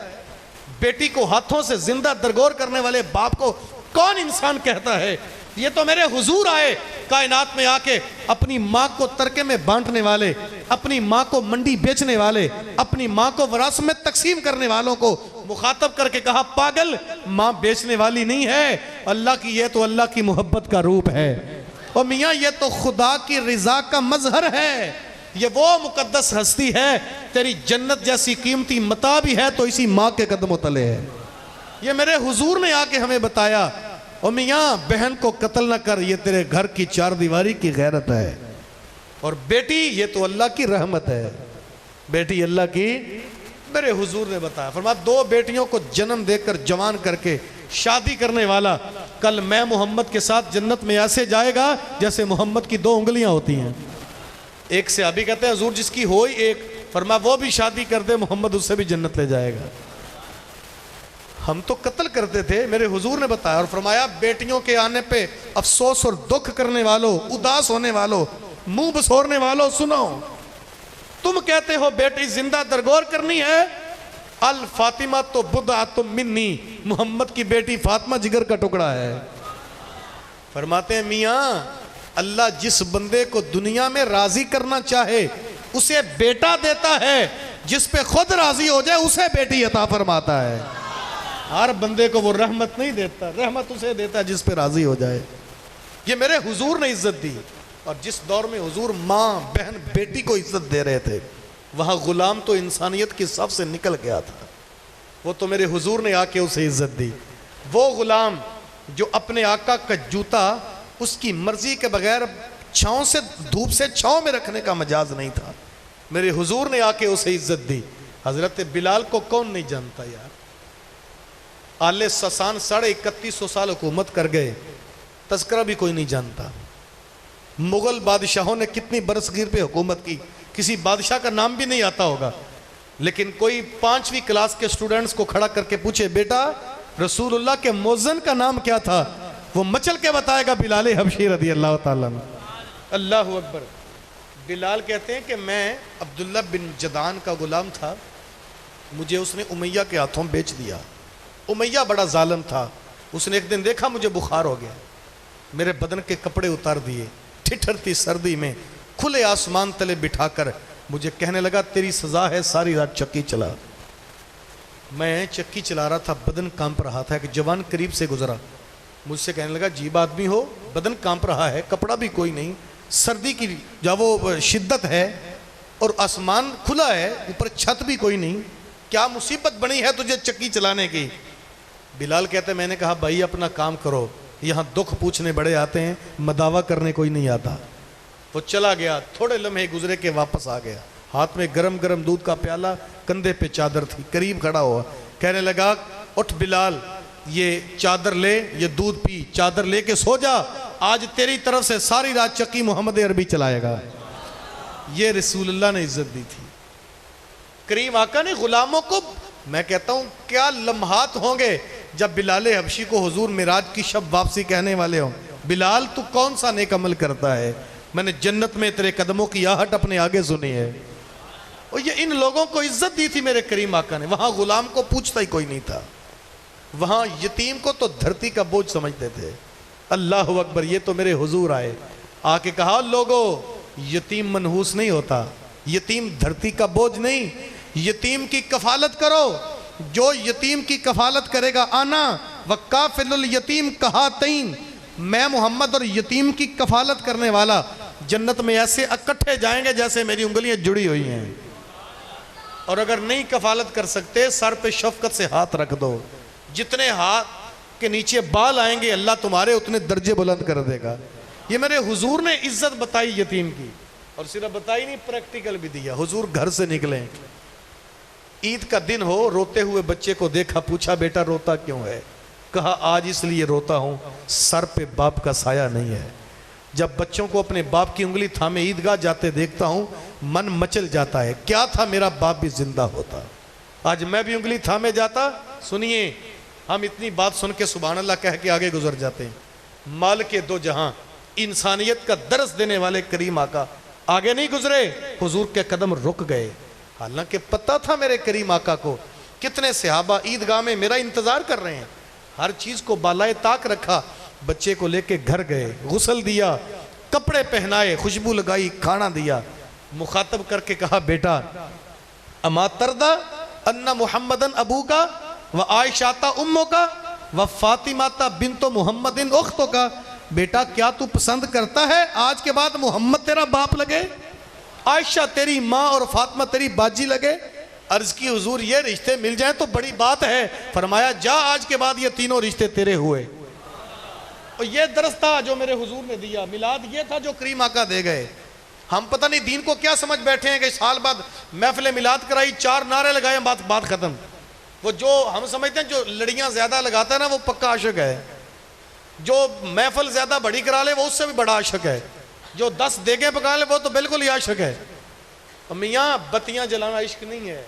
بیٹی کو ہاتھوں سے زندہ درگور کرنے والے باپ کو کون انسان کہتا ہے؟ یہ تو میرے حضور آئے کائنات میں آ کے اپنی ماں کو ترکے میں بانٹنے والے، اپنی ماں کو منڈی بیچنے والے، اپنی ماں کو وراثت میں تقسیم کرنے والوں کو مخاطب کر کے کہا، پاگل، ماں بیچنے والی نہیں ہے اللہ کی، یہ تو اللہ کی محبت کا روپ ہے، اور میاں یہ تو خدا کی رضا کا مظہر ہے، یہ وہ مقدس ہستی ہے، تیری جنت جیسی قیمتی متاع بھی ہے تو اسی ماں کے قدموں تلے ہے۔ یہ میرے حضور نے آ کے ہمیں بتایا، اور میاں بہن کو قتل نہ کر، یہ تیرے گھر کی چار دیواری کی غیرت ہے، اور بیٹی یہ تو اللہ کی رحمت ہے، بیٹی اللہ کی۔ میرے حضور نے بتایا، فرمایا دو بیٹیوں کو جنم دے کر جوان کر کے شادی کرنے والا کل میں محمد کے ساتھ جنت میں ایسے جائے گا جیسے محمد کی دو انگلیاں ہوتی ہیں۔ ایک صحابی کہتے ہیں حضور جس کی ہوئی ایک، فرمایا وہ بھی شادی کر دے محمد اس سے بھی جنت لے جائے گا۔ ہم تو قتل کرتے تھے، میرے حضور نے بتایا، اور فرمایا بیٹیوں کے آنے پہ افسوس اور دکھ کرنے والوں، اداس ہونے والوں، منہ بسورنے والوں، سنو، تم کہتے ہو بیٹی زندہ درگور کرنی ہے، الفاطمہ تو بدعۃ منی، محمد کی بیٹی فاطمہ جگر کا ٹکڑا ہے۔ فرماتے ہیں میاں اللہ جس بندے کو دنیا میں راضی کرنا چاہے اسے بیٹا دیتا ہے، جس پہ خود راضی ہو جائے اسے بیٹی عطا فرماتا ہے۔ ہر بندے کو وہ رحمت نہیں دیتا، رحمت اسے دیتا ہے جس پہ راضی ہو جائے۔ یہ میرے حضور نے عزت دی، اور جس دور میں حضور ماں بہن بیٹی کو عزت دے رہے تھے وہاں غلام تو انسانیت کی صف سے نکل گیا تھا، وہ تو میرے حضور نے آ کے اسے عزت دی۔ وہ غلام جو اپنے آقا کا جوتا اس کی مرضی کے بغیر چھاؤں سے، دھوپ سے چھاؤں میں رکھنے کا مجاز نہیں تھا، میرے حضور نے آ کے اسے عزت دی۔ حضرت بلال کو کون نہیں جانتا یار؟ آل سسان 3150 سال حکومت کر گئے، تذکرہ بھی کوئی نہیں جانتا۔ مغل بادشاہوں نے کتنی برصغیر پہ حکومت کی، کسی بادشاہ کا نام بھی نہیں آتا ہوگا، لیکن کوئی 5ویں کلاس کے سٹوڈنٹس کو کھڑا کر کے پوچھے بیٹا رسول اللہ کے مؤذن کا نام کیا تھا، وہ مچل کے بتائے گا بلال حبشی رضی اللہ تعالیٰ عنہ۔ اللہ اکبر۔ بلال کہتے ہیں کہ میں عبداللہ بن جدعان کا غلام تھا، مجھے اس نے امیہ کے ہاتھوں بیچ دیا۔ امیہ بڑا ظالم تھا، اس نے ایک دن دیکھا مجھے بخار ہو گیا، میرے بدن کے کپڑے اتار دیے، ٹھٹھرتی سردی میں کھلے آسمان تلے بٹھا کر مجھے کہنے لگا تیری سزا ہے ساری رات چکی چلا۔ میں چکی چلا رہا تھا، بدن کانپ رہا تھا، ایک جوان قریب سے گزرا، مجھ سے کہنے لگا عجیب آدمی ہو، بدن کانپ رہا ہے، کپڑا بھی کوئی نہیں، سردی کی جب وہ شدت ہے اور آسمان کھلا ہے، اوپر چھت بھی کوئی نہیں، کیا مصیبت بنی ہے تجھے چکی چلانے کی؟ بلال کہتے ہیں میں نے کہا بھائی اپنا کام کرو، یہاں دکھ پوچھنے بڑے آتے ہیں، مداوع کرنے کوئی نہیں آتا۔ وہ چلا گیا، تھوڑے لمحے گزرے کے واپس آ گیا، ہاتھ میں گرم گرم دودھ کا پیالہ، کندھے پہ چادر تھی، قریب کھڑا ہوا، کہنے لگا اٹھ بلال، یہ چادر لے، یہ دودھ پی، چادر لے کے سو جا، آج تیری طرف سے ساری رات چکی محمد عربی چلائے گا۔ یہ رسول اللہ نے عزت دی تھی۔ کریم آقا نے غلاموں کو، میں کہتا ہوں کیا لمحات ہوں گے جب بلال حبشی کو حضور معراج کی شب واپسی کہنے والے ہوں، بلال تو کون سا نیک عمل کرتا ہے، میں نے جنت میں تیرے قدموں کی آہٹ اپنے آگے سنی ہے۔ اور یہ ان لوگوں کو عزت دی تھی میرے کریم آقا نے، وہاں غلام کو پوچھتا ہی کوئی نہیں تھا، وہاں یتیم کو تو دھرتی کا بوجھ سمجھتے تھے۔ اللہ اکبر۔ یہ تو میرے حضور آئے، آ کے کہا لوگو یتیم منحوس نہیں ہوتا، یتیم دھرتی کا بوجھ نہیں، یتیم کی کفالت کرو، جو یتیم کی کفالت کرے گا آنا وکافل الیتیم کہاتین، میں محمد اور یتیم کی کفالت کرنے والا جنت میں ایسے اکٹھے جائیں گے جیسے میری انگلیاں جڑی ہوئی ہیں۔ اور اگر نہیں کفالت کر سکتے سر پہ شفقت سے ہاتھ رکھ دو، جتنے ہاتھ کے نیچے بال آئیں گے اللہ تمہارے اتنے درجے بلند کر دے گا۔ یہ میرے حضور نے عزت بتائی یتیم کی، اور صرف بتائی نہیں، پریکٹیکل بھی دیا۔ حضور گھر سے نکلیں، عید کا دن ہو، روتے ہوئے بچے کو دیکھا، پوچھا بیٹا روتا کیوں ہے؟ کہا آج اس لیے روتا ہوں، سر پہ باپ کا سایہ نہیں ہے۔ جب بچوں کو اپنے باپ کی انگلی تھامے عیدگاہ جاتے دیکھتا ہوں من مچل جاتا ہے، کیا تھا میرا باپ بھی زندہ ہوتا، آج میں بھی انگلی تھامے جاتا۔ سنیے، ہم اتنی بات سن کے سبحان اللہ کہہ کے آگے گزر جاتے ہیں۔ مالک دو جہاں، انسانیت کا درس دینے والے کریم آقا آگے نہیں گزرے، حضور کے قدم رک گئے، حالانکہ پتہ تھا میرے کریم آقا کو۔ کتنے صحابہ عیدگاہ میں میرا انتظار کر رہے ہیں، ہر چیز کو بالائے طاق رکھا، بچے کو لے کے گھر گئے، غسل دیا، کپڑے پہنائے، خوشبو لگائی، کھانا دیا، مخاطب کر کے کہا بیٹا اما تردا ان محمدن ابو کا و عائشہ امو کا و فاطمہ بنت محمد اختو کا، بیٹا کیا تو پسند کرتا ہے آج کے بعد محمد تیرا باپ لگے، عائشہ تیری ماں اور فاطمہ تیری باجی لگے؟ عرض کی حضور یہ رشتے مل جائیں تو بڑی بات ہے۔ فرمایا جا آج کے بعد یہ تینوں رشتے تیرے ہوئے۔ اور یہ درس تھا جو میرے حضور نے دیا، میلاد یہ تھا جو کریم آقا دے گئے۔ ہم پتہ نہیں دین کو کیا سمجھ بیٹھے ہیں کہ سال بعد محفل میلاد کرائی، 4 نعرے لگائے، بات ختم۔ وہ جو ہم سمجھتے ہیں جو لڑیاں زیادہ لگاتا ہے نا وہ پکا عاشق ہے، جو محفل زیادہ بڑی کرا لے وہ اس سے بھی بڑا عاشق ہے، جو 10 دیگیں پکا لے وہ تو بالکل ہی عاشق ہے۔ میاں بتیاں جلانا عشق نہیں ہے،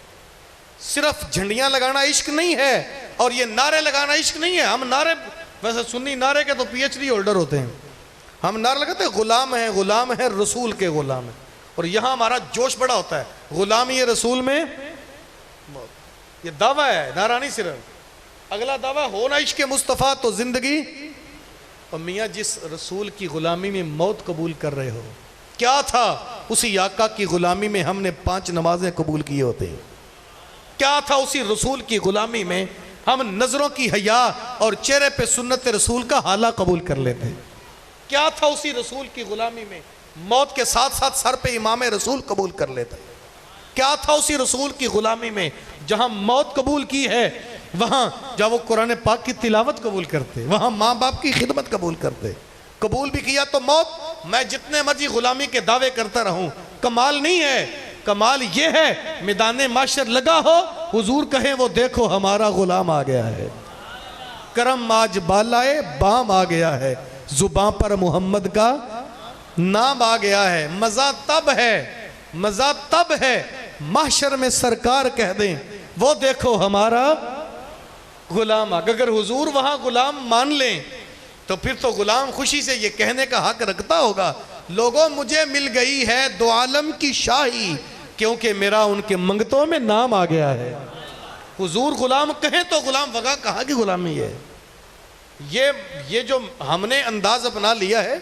صرف جھنڈیاں لگانا عشق نہیں ہے، اور یہ نعرے لگانا عشق نہیں ہے۔ ہم نعرے ویسے سنی نعرے کے تو پی ایچ ڈی ہولڈر ہوتے ہیں، ہم نعرے لگاتے ہیں غلام ہیں رسول کے غلام ہیں، اور یہاں ہمارا جوش بڑا ہوتا ہے غلامی رسول میں۔ یہ دعویٰ ہے، نعرہ نہیں صرف۔ اگلا دعویٰ ہونا عشق مصطفیٰ تو زندگی، اور میاں جس رسول کی غلامی میں موت قبول کر رہے ہو، کیا تھا اسی آقا کی غلامی میں ہم نے 5 نمازیں قبول کیے ہوتے ہیں، کیا تھا اسی رسول کی غلامی میں ہم نظروں کی حیا اور چہرے پہ سنت رسول کا حالہ قبول کر لیتے ہیں، کیا تھا اسی رسول کی غلامی میں موت کے ساتھ ساتھ سر پہ امام رسول قبول کر لیتے ہیں، کیا تھا اسی رسول کی غلامی میں جہاں موت قبول کی ہے وہاں جہاں وہ قرآن پاک کی تلاوت قبول کرتے، وہاں ماں باپ کی خدمت قبول کرتے، قبول بھی کیا تو موت۔ میں جتنے مرضی غلامی کے دعوے کرتا رہوں کمال نہیں ہے، کمال یہ ہے میدان معاشر لگا ہو حضور کہیں وہ دیکھو ہمارا غلام آ گیا ہے، کرم آج بالائے بام آ گیا ہے، زباں پر محمد کا نام آ گیا ہے۔ مزہ تب ہے محشر میں سرکار کہہ دیں وہ دیکھو ہمارا غلام آ گیا۔ اگر حضور وہاں غلام مان لیں تو پھر تو غلام خوشی سے یہ کہنے کا حق رکھتا ہوگا لوگوں مجھے مل گئی ہے دو عالم کی شاہی، کیونکہ میرا ان کے منگتوں میں نام آ گیا ہے۔ حضور غلام کہیں تو غلام وغا کہاں کی غلامی ہے؟ یہ جو ہم نے انداز اپنا لیا ہے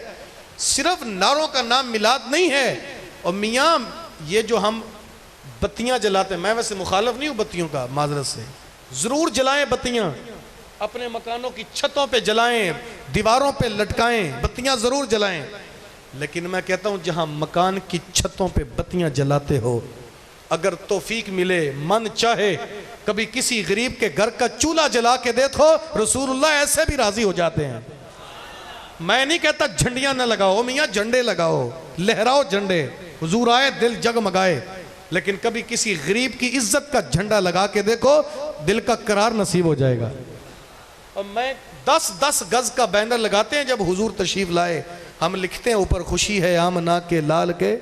صرف نعروں کا نام میلاد نہیں ہے۔ اور میاں یہ جو ہم بتیاں جلاتے ہیں، میں ویسے مخالف نہیں ہوں بتیوں کا، معذرت سے ضرور جلائیں بتیاں، اپنے مکانوں کی چھتوں پہ جلائیں، دیواروں پہ لٹکائیں، بتیاں ضرور جلائیں، لیکن میں کہتا ہوں جہاں مکان کی چھتوں پہ بتیاں جلاتے ہو اگر توفیق ملے من چاہے کبھی کسی غریب کے گھر کا چولہا جلا کے دیکھو رسول اللہ ایسے بھی راضی ہو جاتے ہیں۔ میں نہیں کہتا جھنڈیاں نہ لگاؤ میاں، جھنڈے لگاؤ، لہراؤ جھنڈے، حضور آئے دل جگمگائے، لیکن کبھی کسی غریب کی عزت کا جھنڈا لگا کے دیکھو دل کا قرار نصیب ہو جائے گا۔ اور میں 10 گز کا بینر لگاتے ہیں جب حضور تشریف لائے، ہم لکھتے ہیں اوپر خوشی ہے آمنہ کے لال کے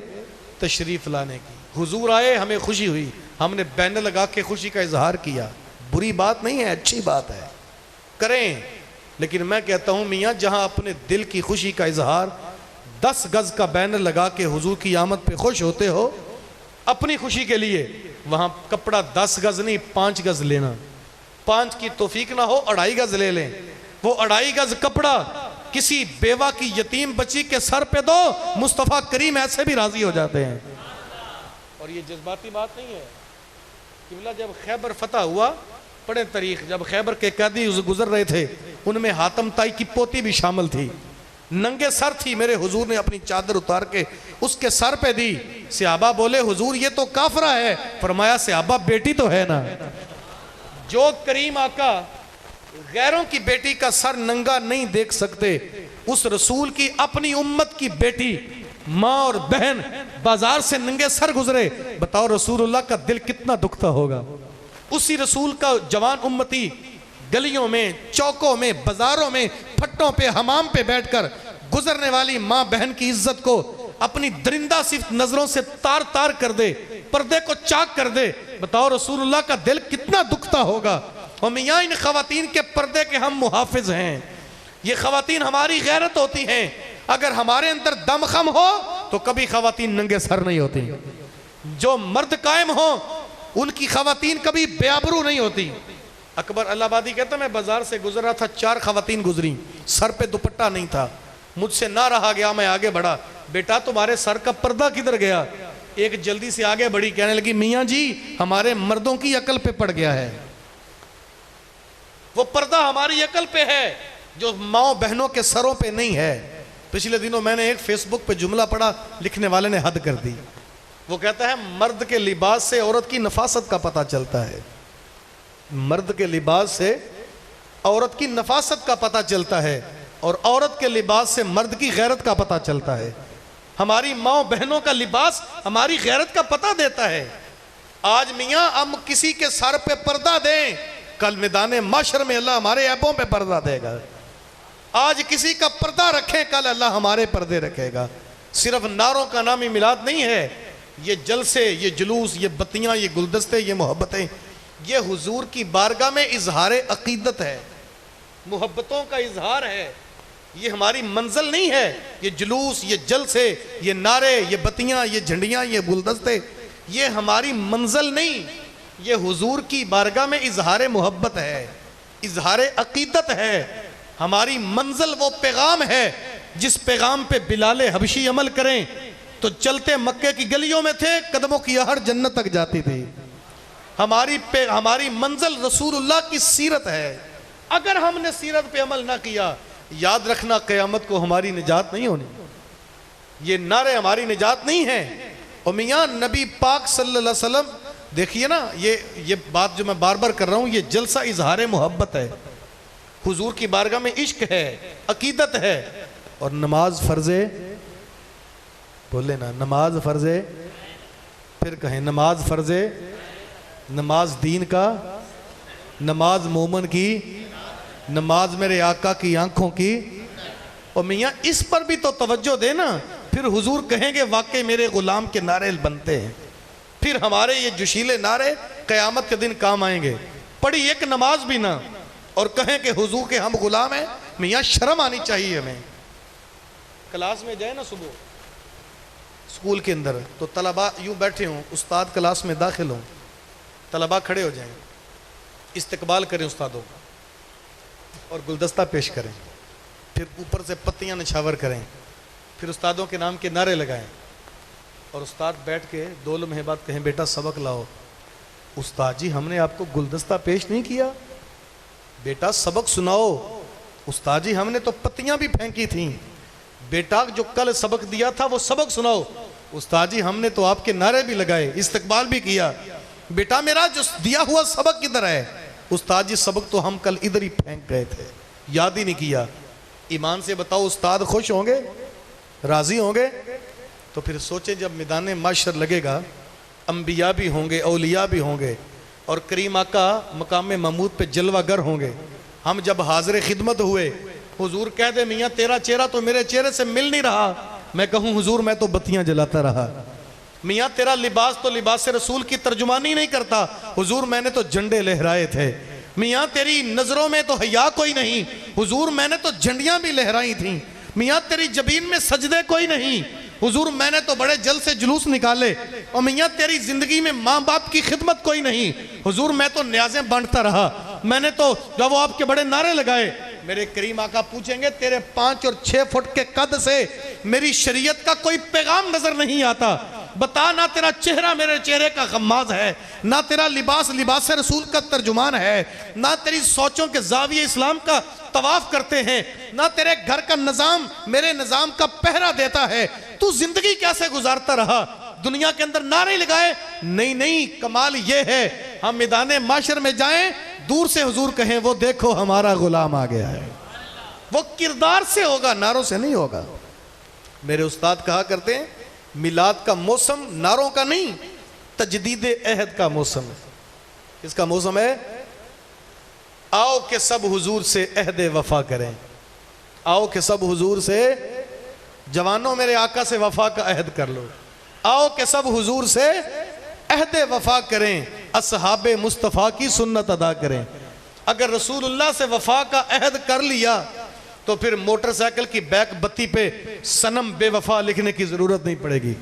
تشریف لانے کی۔ حضور آئے ہمیں خوشی ہوئی، ہم نے بینر لگا کے خوشی کا اظہار کیا، بری بات نہیں ہے، اچھی بات ہے، کریں۔ لیکن میں کہتا ہوں میاں جہاں اپنے دل کی خوشی کا اظہار 10 گز کا بینر لگا کے حضور کی آمد پہ خوش ہوتے ہو اپنی خوشی کے لیے، وہاں کپڑا 10 گز نہیں 5 گز لینا، 5 کی توفیق نہ ہو 2.5 گز لے لیں، وہ 2.5 گز کپڑا کسی بیوہ کی یتیم بچی کے سر پہ دو، مصطفیٰ کریم ایسے بھی راضی ہو جاتے ہیں۔ اور یہ جذباتی بات نہیں ہے۔ قبلہ جب خیبر فتح ہوا، پڑھیں تاریخ، جب خیبر کے قیدی گزر رہے تھے ان میں حاتم طائی کی پوتی بھی شامل تھی، ننگے سر تھی، میرے حضور نے اپنی چادر اتار کے اس کے سر پہ دی، صحابہ بولے حضور یہ تو کافرہ ہے، فرمایا صحابہ بیٹی تو ہے نا، جو کریم آقا غیروں کی بیٹی کا سر ننگا نہیں دیکھ سکتے، اس رسول کی اپنی امت کی بیٹی ماں اور بہن بازار سے ننگے سر گزرے، بتاؤ رسول اللہ کا دل کتنا دکھتا ہوگا۔ اسی رسول کا جوان امتی گلیوں میں، چوکوں میں، بازاروں میں، پھٹوں پہ، حمام پہ بیٹھ کر گزرنے والی ماں بہن کی عزت کو اپنی درندہ صرف نظروں سے تار تار کر دے، پردے کو چاک کر دے، بتاؤ رسول اللہ کا دل کتنا دکھتا ہوگا۔ اور میاں ان خواتین کے پردے کے ہم محافظ ہیں، یہ خواتین ہماری غیرت ہوتی ہیں۔ اگر ہمارے اندر دم خم ہو تو کبھی خواتین ننگے سر نہیں ہوتی، جو مرد قائم ہو ان کی خواتین کبھی بے آبرو نہیں ہوتی۔ اکبر الہ آبادی کہتا میں بازار سے گزر رہا تھا، 4 خواتین گزری، سر پہ دوپٹہ نہیں تھا، مجھ سے نہ رہا گیا، میں آگے بڑھا، بیٹا تمہارے سر کا پردہ کدھر گیا؟ ایک جلدی سے آگے بڑھی، کہنے لگی میاں جی ہمارے مردوں کی عقل پہ پڑ گیا ہے، وہ پردہ ہماری عقل پہ ہے جو ماؤں بہنوں کے سروں پہ نہیں ہے۔ پچھلے دنوں میں نے ایک فیس بک پہ جملہ پڑھا، لکھنے والے نے حد کر دی، وہ کہتا ہے مرد کے لباس سے عورت کی نفاست کا پتہ چلتا ہے، مرد کے لباس سے عورت کی نفاست کا پتہ چلتا ہے، اور عورت کے لباس سے مرد کی غیرت کا پتہ چلتا ہے۔ ہماری ماں بہنوں کا لباس ہماری غیرت کا پتہ دیتا ہے۔ آج میاں ہم کسی کے سر پہ پردہ دیں، کل میدان معاشر میں اللہ ہمارے عیبوں پہ پردہ دے گا۔ آج کسی کا پردہ رکھیں، کل اللہ ہمارے پردے رکھے گا۔ صرف نعروں کا نام ہی میلاد نہیں ہے، یہ جلسے، یہ جلوس، یہ بتیاں، یہ گلدستے، یہ محبتیں، یہ حضور کی بارگاہ میں اظہار عقیدت ہے، محبتوں کا اظہار ہے۔ یہ ہماری منزل نہیں ہے، یہ جلوس، یہ جلسے، یہ نعرے، یہ بتیاں، یہ جھنڈیاں، یہ گلدستے، یہ ہماری منزل نہیں، یہ حضور کی بارگاہ میں اظہار محبت ہے، اظہار عقیدت ہے۔ ہماری منزل وہ پیغام ہے جس پیغام پہ بلال حبشی عمل کریں تو چلتے مکے کی گلیوں میں تھے، قدموں کی آہٹ جنت تک جاتی تھی۔ ہماری منزل رسول اللہ کی سیرت ہے۔ اگر ہم نے سیرت پہ عمل نہ کیا، یاد رکھنا قیامت کو ہماری نجات نہیں ہونی، یہ نعرے ہماری نجات نہیں ہیں۔ اور میاں نبی پاک صلی اللہ علیہ وسلم دیکھیے نا، یہ بات جو میں بار بار کر رہا ہوں، یہ جلسہ اظہار محبت ہے، حضور کی بارگاہ میں عشق ہے، عقیدت ہے۔ اور نماز فرض ہے، بولے نا نماز فرض ہے، پھر کہیں نماز فرض ہے، نماز دین کا، نماز مومن کی، نماز میرے آقا کی آنکھوں کی۔ اور میاں اس پر بھی تو توجہ دے نا، پھر حضور کہیں گے واقعی میرے غلام کے نعرے بنتے ہیں، پھر ہمارے یہ جوشیلے نعرے قیامت کے دن کام آئیں گے۔ پڑھی ایک نماز بھی نہ اور کہیں کہ حضور کے ہم غلام ہیں، میاں شرم آنی چاہیے ہمیں۔ کلاس میں جائے نا صبح اسکول کے اندر تو طلباء یوں بیٹھے ہوں، استاد کلاس میں داخل ہوں، طلباء کھڑے ہو جائیں، استقبال کریں استادوں کا اور گلدستہ پیش کریں، پھر اوپر سے پتیاں نچھاور کریں، پھر استادوں کے نام کے نعرے لگائیں، اور استاد بیٹھ کے 2 لمحے بعد کہیں بیٹا سبق لاؤ۔ استاد جی ہم نے آپ کو گلدستہ پیش نہیں کیا، بیٹا سبق سناؤ۔ استاد جی ہم نے تو پتیاں بھی پھینکی تھیں، بیٹا جو کل سبق دیا تھا وہ سبق سناؤ۔ استاد جی ہم نے تو آپ کے نعرے بھی لگائے، استقبال بھی کیا، بیٹا میرا جو دیا ہوا سبق کدھر ہے؟ استاد جی سبق تو ہم کل ادھر ہی پھینک گئے تھے، یاد ہی نہیں کیا۔ ایمان سے بتاؤ استاد خوش ہوں گے، راضی ہوں گے؟ تو پھر سوچیں جب میدان معاشر لگے گا، انبیاء بھی ہوں گے، اولیاء بھی ہوں گے، اور کریم آقا مقام محمود پہ جلوہ گر ہوں گے۔ ہم جب حاضر خدمت ہوئے، حضور کہہ دے میاں تیرا چہرہ تو میرے چہرے سے مل نہیں رہا، میں کہوں حضور میں تو بتیاں جلاتا رہا۔ میاں تیرا لباس تو لباس رسول کی ترجمانی نہیں کرتا، حضور میں نے تو جھنڈے لہرائے تھے۔ میاں تیری نظروں میں تو حیا کوئی نہیں، حضور میں نے تو جھنڈیاں بھی لہرائی تھیں۔ میاں تیری جبین میں سجدے کوئی نہیں، حضور میں نے تو بڑے جل سے جلوس نکالے۔ اور میاں تیری زندگی میں ماں باپ کی خدمت کوئی نہیں، حضور میں تو نیازیں بانٹتا رہا، میں نے تو جب وہ آپ کے بڑے نعرے لگائے۔ میرے کریم آقا پوچھیں گے تیرے 5 اور 6 فٹ کے قد سے میری شریعت کا کوئی پیغام نظر نہیں آتا، بتا نہ تیرا چہرہ میرے چہرے کا غماز ہے، نہ تیرا لباس لباس رسول کا ترجمان ہے، نہ تیری سوچوں کے زاویہ اسلام کا طواف کرتے ہیں، نہ تیرے گھر کا نظام میرے نظام کا پہرا دیتا ہے، تو زندگی کیسے گزارتا رہا؟ دنیا کے اندر نعرے لگائے؟ نہیں، کمال یہ ہے ہم میدان معاشر میں جائیں، دور سے حضور کہیں وہ دیکھو ہمارا غلام آ گیا ہے۔ وہ کردار سے ہوگا، نعروں سے نہیں ہوگا۔ میرے استاد کہا کرتے ہیں میلاد کا موسم نعروں کا نہیں، تجدید عہد کا موسم ہے۔ کس کا موسم ہے؟ آؤ کہ سب حضور سے عہد وفا کریں، آؤ کہ سب حضور سے، جوانوں میرے آقا سے وفا کا عہد کر لو، آؤ کہ سب حضور سے عہد وفا کریں، اصحاب مصطفیٰ کی سنت ادا کریں۔ اگر رسول اللہ سے وفا کا عہد کر لیا تو پھر موٹر سائیکل کی بیک بتی پہ صنم بے وفا لکھنے کی ضرورت نہیں پڑے گی،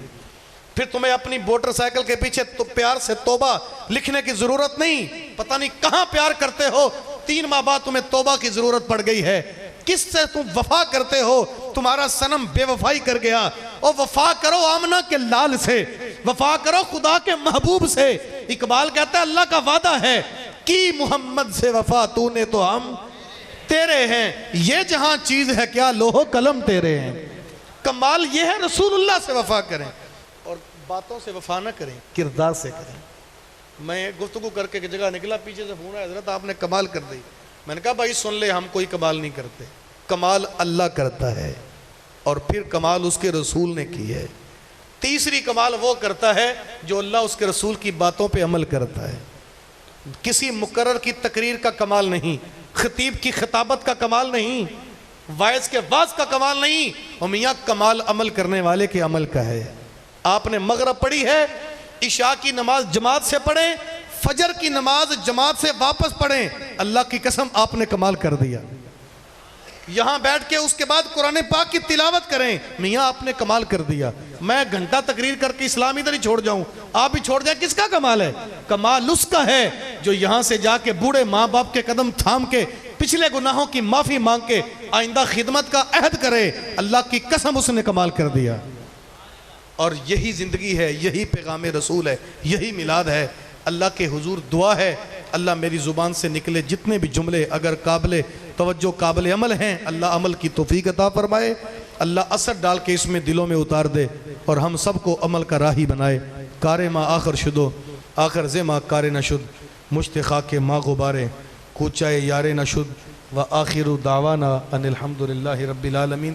پھر تمہیں اپنی موٹر سائیکل کے پیچھے تو پیار سے توبہ لکھنے کی ضرورت نہیں، پتہ نہیں کہاں پیار کرتے ہو، 3 ماہ بعد تمہیں توبہ کی ضرورت پڑ گئی ہے، کس سے تم وفا کرتے ہو، تمہارا صنم بے وفائی کر گیا، اور وفا کرو آمنہ کے لال سے، وفا کرو خدا کے محبوب سے۔ اقبال کہتا ہے اللہ کا وعدہ ہے کی محمد سے وفا تو نے تو ہم تیرے ہیں، یہ جہاں چیز ہے کیا لوح و قلم تیرے ہیں۔ کمال یہ ہے رسول اللہ سے وفا کریں، اور باتوں سے وفا نہ کریں، کردار سے کریں۔ میں گفتگو کر کے جگہ نکلا، پیچھے سے فون آیا حضرت آپ نے کمال کر دی، میں نے کہا بھائی سن لے، ہم کوئی کمال نہیں کرتے، کمال اللہ کرتا ہے، اور پھر کمال اس کے رسول نے کی ہے۔ تیسری کمال وہ کرتا ہے جو اللہ اس کے رسول کی باتوں پہ عمل کرتا ہے۔ کسی مقرر کی تقریر کا کمال نہیں، خطیب کی خطابت کا کمال نہیں، وائز کے واز کا کمال نہیں، اور میاں کمال عمل کرنے والے کے عمل کا ہے۔ آپ نے مغرب پڑھی ہے، عشاء کی نماز جماعت سے پڑھیں، فجر کی نماز جماعت سے واپس پڑھیں، اللہ کی قسم آپ نے کمال کر دیا۔ یہاں بیٹھ کے اس کے بعد قرآن پاک کی تلاوت کریں، میاں آپ نے کمال کر دیا۔ میں گھنٹہ تقریر کر کے اسلام ادھر ہی چھوڑ جاؤں، آپ ہی چھوڑ جائیں، کس کا کمال ہے؟ کمال اس کا ہے جو یہاں سے جا کے بوڑھے ماں باپ کے قدم تھام کے پچھلے گناہوں کی معافی مانگ کے آئندہ خدمت کا عہد کرے، اللہ کی قسم اس نے کمال کر دیا۔ اور یہی زندگی ہے، یہی پیغام رسول ہے، یہی میلاد ہے۔ اللہ کے حضور دعا ہے اللہ میری زبان سے نکلے جتنے بھی جملے اگر قابل توجہ قابل عمل ہیں، اللہ عمل کی توفیق عطا فرمائے، اللہ اثر ڈال کے اس میں دلوں میں اتار دے، اور ہم سب کو عمل کا راہی بنائے۔ کار ما آخر شدو آخر زما کار نشد، مشت خاک ما غبارے کوچائے یار نشد، و آخر دعوانا ان الحمدللہ رب العالمین۔